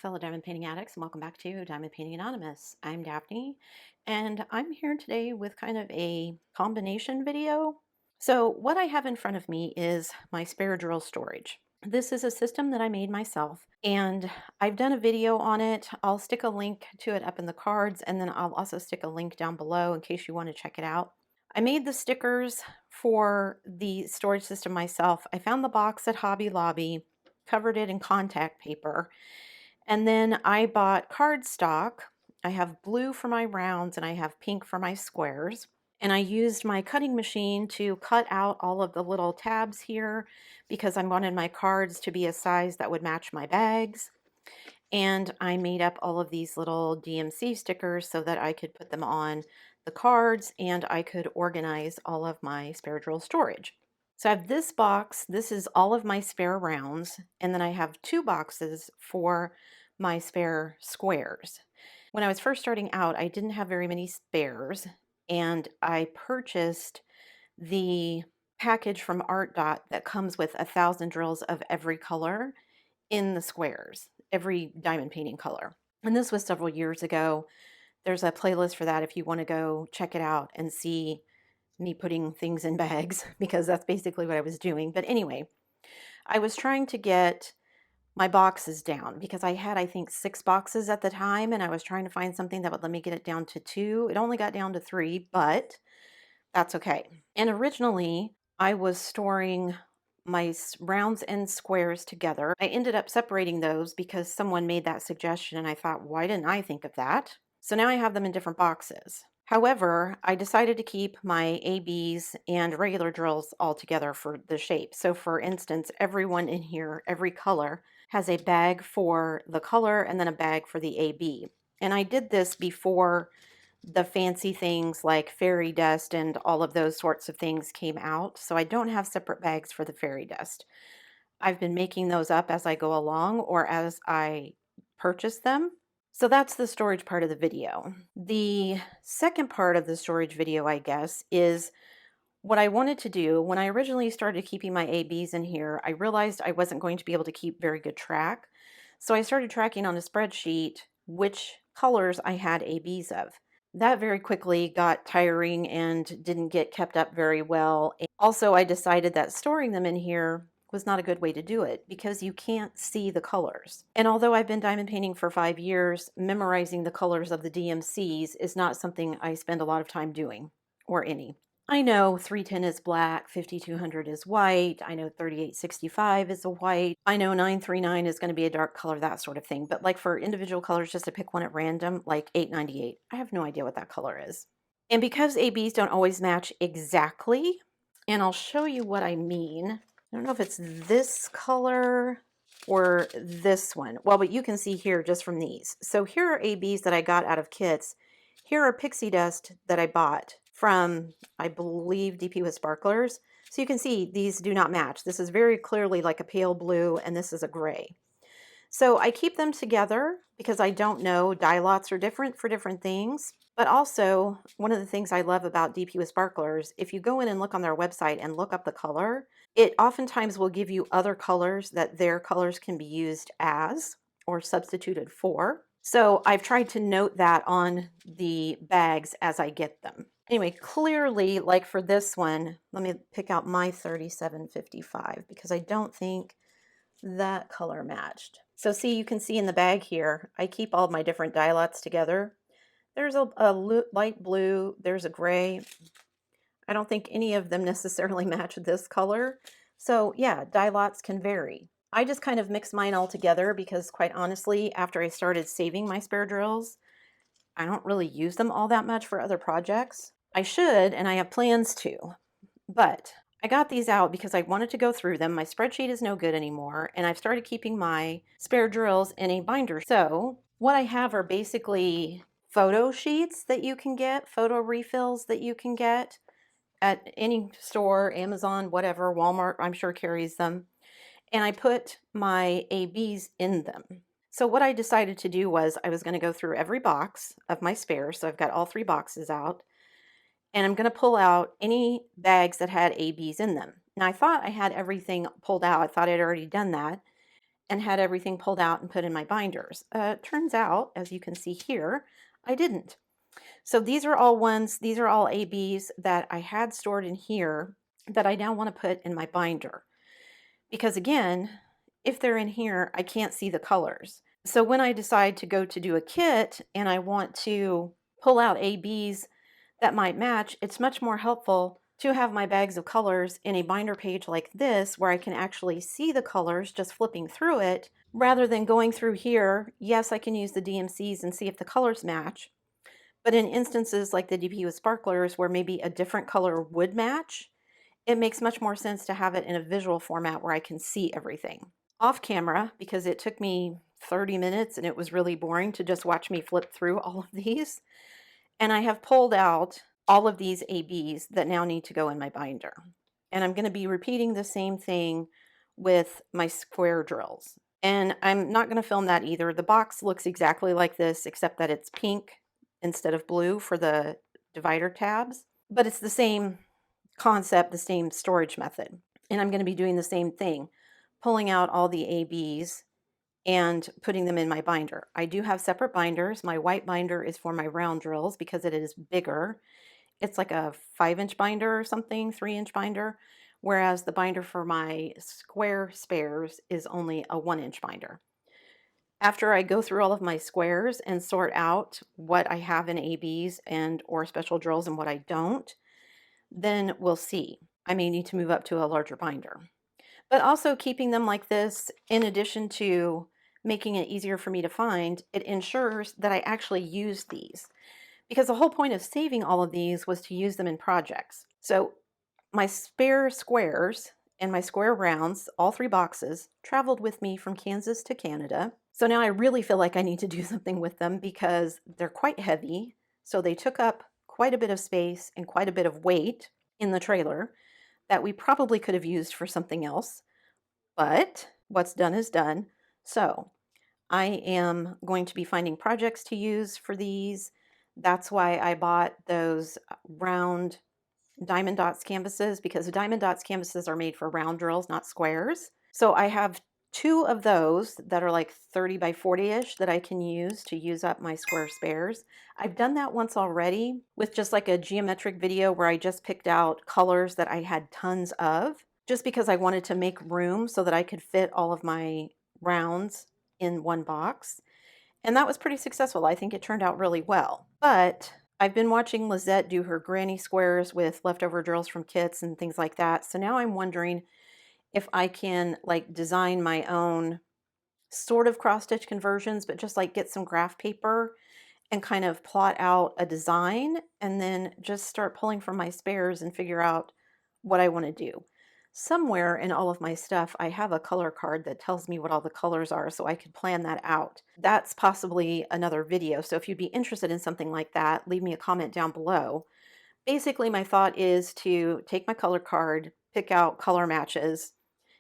fellow diamond painting addicts, and welcome back to Diamond Painting Anonymous. I'm Daphne, and I'm here today with kind of a combination video. So what I have in front of me is my spare drill storage. This is a system that I made myself, and I've done a video on it. I'll stick a link to it up in the cards, and then I'll also stick a link down below in case you want to check it out. I made the stickers for the storage system myself. I found the box at Hobby Lobby, covered it in contact paper, and then I bought cardstock. I have blue for my rounds and I have pink for my squares. And I used my cutting machine to cut out all of the little tabs here because I wanted my cards to be a size that would match my bags. And I made up all of these little DMC stickers so that I could put them on the cards and I could organize all of my spare drill storage. So I have this box. This is all of my spare rounds. And then I have two boxes for my spare squares. When I was first starting out, I didn't have very many spares, and I purchased the package from Art Dot that comes with 1,000 drills of every color in the squares, every diamond painting color. And this was several years ago. There's a playlist for that if you want to go check it out and see me putting things in bags, because that's basically what I was doing. But anyway, I was trying to get my boxes down because I had, I think, 6 boxes at the time, and I was trying to find something that would let me get it down to 2. It only got down to 3, but that's okay. And originally, I was storing my rounds and squares together. I ended up separating those because someone made that suggestion, and I thought, why didn't I think of that? So now I have them in different boxes. However, I decided to keep my ABs and regular drills all together for the shape. So for instance, everyone in here, every color, has a bag for the color and then a bag for the AB. And I did this before the fancy things like fairy dust and all of those sorts of things came out. So I don't have separate bags for the fairy dust. I've been making those up as I go along or as I purchase them. So that's the storage part of the video. The second part of the storage video, I guess, is what I wanted to do. When I originally started keeping my ABs in here, I realized I wasn't going to be able to keep very good track. So I started tracking on a spreadsheet which colors I had ABs of. That very quickly got tiring and didn't get kept up very well. Also, I decided that storing them in here was not a good way to do it because you can't see the colors. And although I've been diamond painting for 5 years, memorizing the colors of the DMCs is not something I spend a lot of time doing, or any. I know 310 is black, 5200 is white, I know 3865 is a white, I know 939 is going to be a dark color, that sort of thing. But like for individual colors, just to pick one at random, like 898, I have no idea what that color is. And because ABs don't always match exactly, and I'll show you what I mean. I don't know if it's this color or this one. Well, but you can see here just from these. So here are ABs that I got out of kits. Here are pixie dust that I bought from, I believe, DP with sparklers. So you can see these do not match. This is very clearly like a pale blue, and this is a gray. So I keep them together because I don't know, dye lots are different for different things. But also, one of the things I love about DP with sparklers, if you go in and look on their website and look up the color, it oftentimes will give you other colors that their colors can be used as or substituted for. So I've tried to note that on the bags as I get them. Anyway, clearly, like for this one, let me pick out my 3755 because I don't think that color matched. So see, you can see in the bag here, I keep all my different dye lots together. There's a light blue, there's a gray. I don't think any of them necessarily match this color. So yeah, dye lots can vary. I just kind of mix mine all together because quite honestly, after I started saving my spare drills, I don't really use them all that much for other projects. I should, and I have plans to, but I got these out because I wanted to go through them. My spreadsheet is no good anymore, and I've started keeping my spare drills in a binder. So what I have are basically photo sheets that you can get, photo refills that you can get at any store, Amazon, whatever, Walmart, I'm sure carries them. And I put my ABs in them. So what I decided to do was I was going to go through every box of my spares. So I've got all 3 boxes out. And I'm going to pull out any bags that had ABs in them. Now I thought I had everything pulled out. I thought I'd already done that. and had everything pulled out and put in my binders. Turns out, as you can see here, I didn't. So these are all ABs that I had stored in here that I now want to put in my binder. Because again, if they're in here, I can't see the colors. So when I decide to go to do a kit and I want to pull out ABs that might match, it's much more helpful to have my bags of colors in a binder page like this where I can actually see the colors just flipping through it rather than going through here. Yes, I can use the DMCs and see if the colors match, but in instances like the DP with sparklers where maybe a different color would match, it makes much more sense to have it in a visual format where I can see everything. Off camera, because it took me 30 minutes and it was really boring to just watch me flip through all of these, and I have pulled out all of these ABs that now need to go in my binder. And I'm going to be repeating the same thing with my square drills. And I'm not going to film that either. The box looks exactly like this, except that it's pink instead of blue for the divider tabs. But it's the same concept, the same storage method. And I'm going to be doing the same thing, pulling out all the ABs and putting them in my binder. I do have separate binders. My white binder is for my round drills because it is bigger. It's like a 5-inch binder or something, 3-inch binder, whereas the binder for my square spares is only a 1-inch binder. After I go through all of my squares and sort out what I have in ABs and or special drills and what I don't, then we'll see. I may need to move up to a larger binder. But also keeping them like this, in addition to making it easier for me to find, it ensures that I actually use these. Because the whole point of saving all of these was to use them in projects. So my spare squares and my square rounds, all 3 boxes, traveled with me from Kansas to Canada. So now I really feel like I need to do something with them because they're quite heavy. So they took up quite a bit of space and quite a bit of weight in the trailer that we probably could have used for something else, but what's done is done. So I am going to be finding projects to use for these. That's why I bought those round diamond dots canvases, because the diamond dots canvases are made for round drills, not squares. So I have 2 of those that are like 30 by 40-ish that I can use up my square spares. I've done that once already with just like a geometric video where I just picked out colors that I had tons of, just because I wanted to make room so that I could fit all of my rounds in one box. And that was pretty successful. I think it turned out really well. But I've been watching Lizette do her granny squares with leftover drills from kits and things like that. So now I'm wondering if I can like design my own sort of cross stitch conversions, but just like get some graph paper and kind of plot out a design and then just start pulling from my spares and figure out what I want to do. Somewhere in all of my stuff, I have a color card that tells me what all the colors are, so I could plan that out. That's possibly another video. So if you'd be interested in something like that, leave me a comment down below. Basically, my thought is to take my color card, pick out color matches,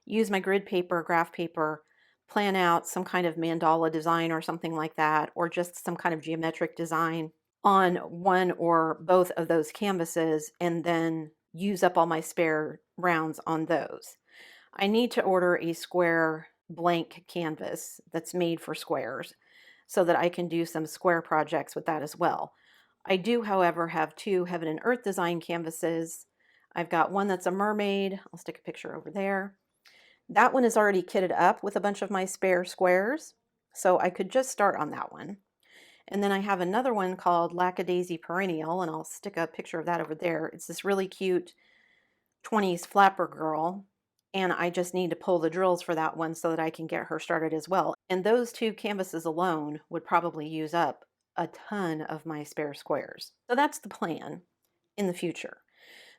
use my grid paper, graph paper, plan out some kind of mandala design or something like that, or just some kind of geometric design on one or both of those canvases, and then use up all my spare rounds on those. I need to order a square blank canvas that's made for squares so that I can do some square projects with that as well. I do, however, have 2 Heaven and Earth design canvases. I've got one that's a mermaid. I'll stick a picture over there. That one is already kitted up with a bunch of my spare squares, so I could just start on that one. And then I have another one called Lackadaisy Perennial, and I'll stick a picture of that over there. It's this really cute 20s flapper girl, and I just need to pull the drills for that one so that I can get her started as well. And those 2 canvases alone would probably use up a ton of my spare squares. So that's the plan in the future.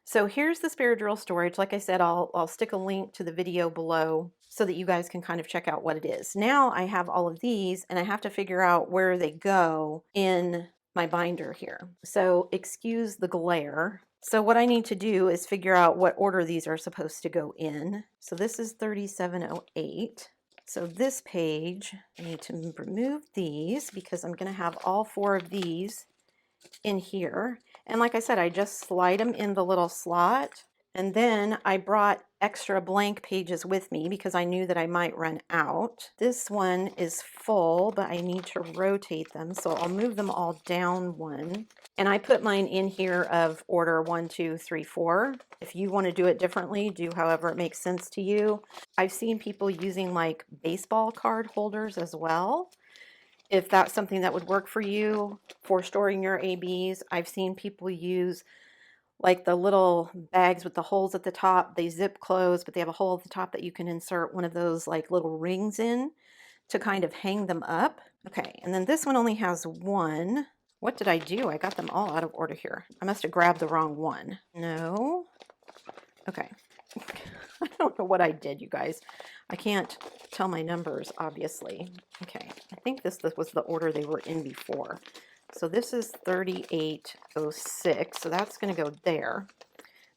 So here's the spare drill storage. Like I said, I'll stick a link to the video below so that you guys can kind of check out what it is. Now I have all of these and I have to figure out where they go in my binder here. So excuse the glare. So what I need to do is figure out what order these are supposed to go in. So this is 3708. So this page, I need to remove these because I'm going to have all 4 of these in here. And like I said, I just slide them in the little slot And then I brought extra blank pages with me because I knew that I might run out. This one is full, but I need to rotate them. So I'll move them all down one. And I put mine in here of order 1, 2, 3, 4. If you want to do it differently, do however it makes sense to you. I've seen people using like baseball card holders as well. If that's something that would work for you for storing your ABs, I've seen people use like the little bags with the holes at the top. They zip close, but they have a hole at the top that you can insert one of those like little rings in to kind of hang them up. Okay, and then this one only has one. What did I do? I got them all out of order here. I must have grabbed the wrong one. No. Okay. I don't know what I did, you guys. I can't tell my numbers, obviously. Okay, I think this was the order they were in before. So this is 3806, so that's going to go there.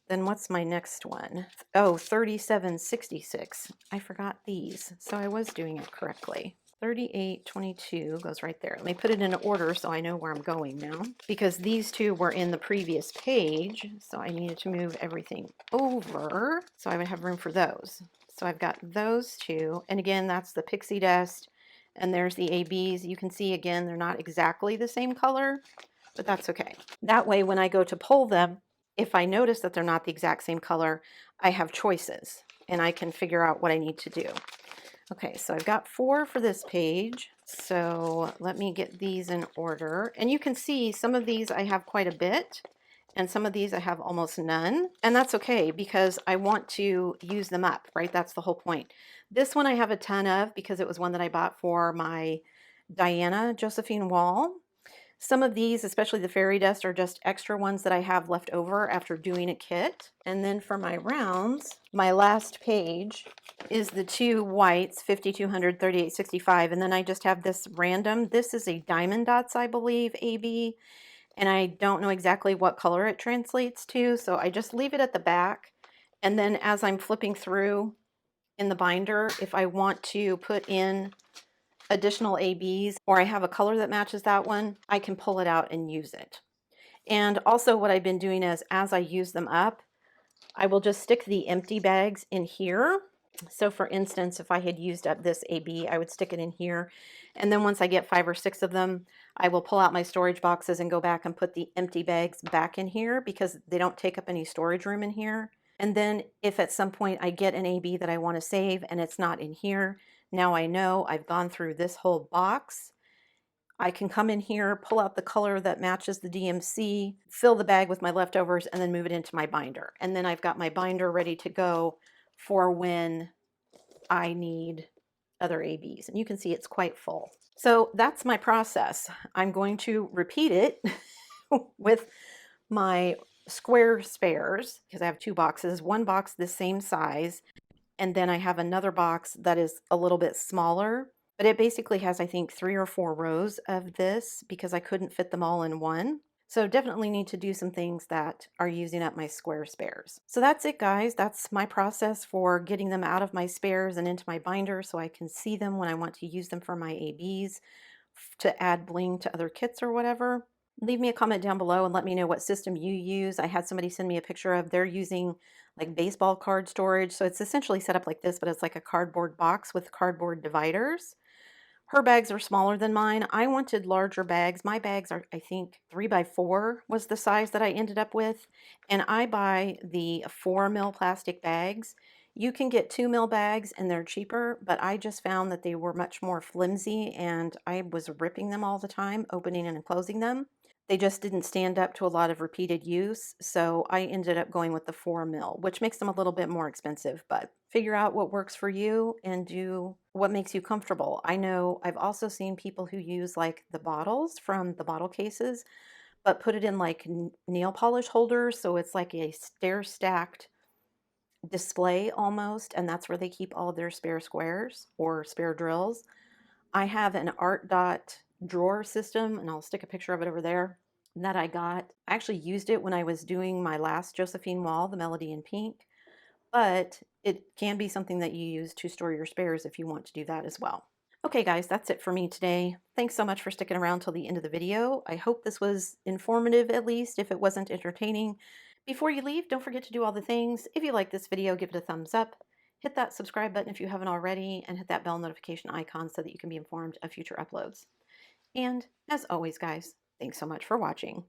Then what's my next one? Oh, 3766. I forgot these, so I was doing it correctly. 3822 goes right there. Let me put it in order so I know where I'm going now, because these two were in the previous page, so I needed to move everything over so I would have room for those. So I've got those two, and again, that's the pixie dust, and there's the ABs. You can see again, they're not exactly the same color, but that's okay. That way, when I go to pull them, if I notice that they're not the exact same color, I have choices and I can figure out what I need to do. Okay, so I've got 4 for this page. So let me get these in order. And you can see some of these I have quite a bit, and some of these I have almost none. And that's okay because I want to use them up, right? That's the whole point. This one I have a ton of because it was one that I bought for my Diana Josephine wall. Some of these, especially the fairy dust, are just extra ones that I have left over after doing a kit. And then for my rounds, my last page is the 2 whites, 5200, 3865, and then I just have this random. This is a diamond dots, I believe, AB, and I don't know exactly what color it translates to, so I just leave it at the back. And then as I'm flipping through in the binder, if I want to put in additional ABs or I have a color that matches that one, I can pull it out and use it. And also what I've been doing is as I use them up, I will just stick the empty bags in here. So for instance, if I had used up this AB, I would stick it in here. And then once I get 5 or 6 of them, I will pull out my storage boxes and go back and put the empty bags back in here because they don't take up any storage room in here. And then if at some point I get an AB that I want to save and it's not in here, now I know I've gone through this whole box. I can come in here, pull out the color that matches the DMC, fill the bag with my leftovers, and then move it into my binder. And then I've got my binder ready to go for when I need other ABs. And you can see it's quite full. So that's my process. I'm going to repeat it with my square spares because I have 2 boxes. One box the same size, and then I have another box that is a little bit smaller, but it basically has, I think, 3 or 4 rows of this because I couldn't fit them all in one. So definitely need to do some things that are using up my square spares. So that's it, guys. That's my process for getting them out of my spares and into my binder so I can see them when I want to use them for my ABs to add bling to other kits or whatever. Leave me a comment down below and let me know what system you use. I had somebody send me a picture of they're using like baseball card storage. So it's essentially set up like this, but it's like a cardboard box with cardboard dividers. Her bags are smaller than mine. I wanted larger bags. My bags are, I think, 3x4 was the size that I ended up with. And I buy the 4 mil plastic bags. You can get 2 mil bags and they're cheaper, but I just found that they were much more flimsy and I was ripping them all the time, opening and closing them. They just didn't stand up to a lot of repeated use, so I ended up going with the 4 mil, which makes them a little bit more expensive, but figure out what works for you and do what makes you comfortable. I know I've also seen people who use like the bottles from the bottle cases, but put it in like nail polish holders, so it's like a stair-stacked display almost, and that's where they keep all of their spare squares or spare drills. I have an art dot drawer system, and I'll stick a picture of it over there, that I got. I actually used it when I was doing my last Josephine wall, the Melody in Pink, but it can be something that you use to store your spares if you want to do that as well. Okay, guys, that's it for me today. Thanks so much for sticking around till the end of the video. I hope this was informative, at least. If it wasn't entertaining, Before you leave, don't forget to do all the things. If you like this video, give it a thumbs up. Hit that subscribe button if you haven't already, and hit that bell notification icon so that you can be informed of future uploads. And as always, guys, thanks so much for watching.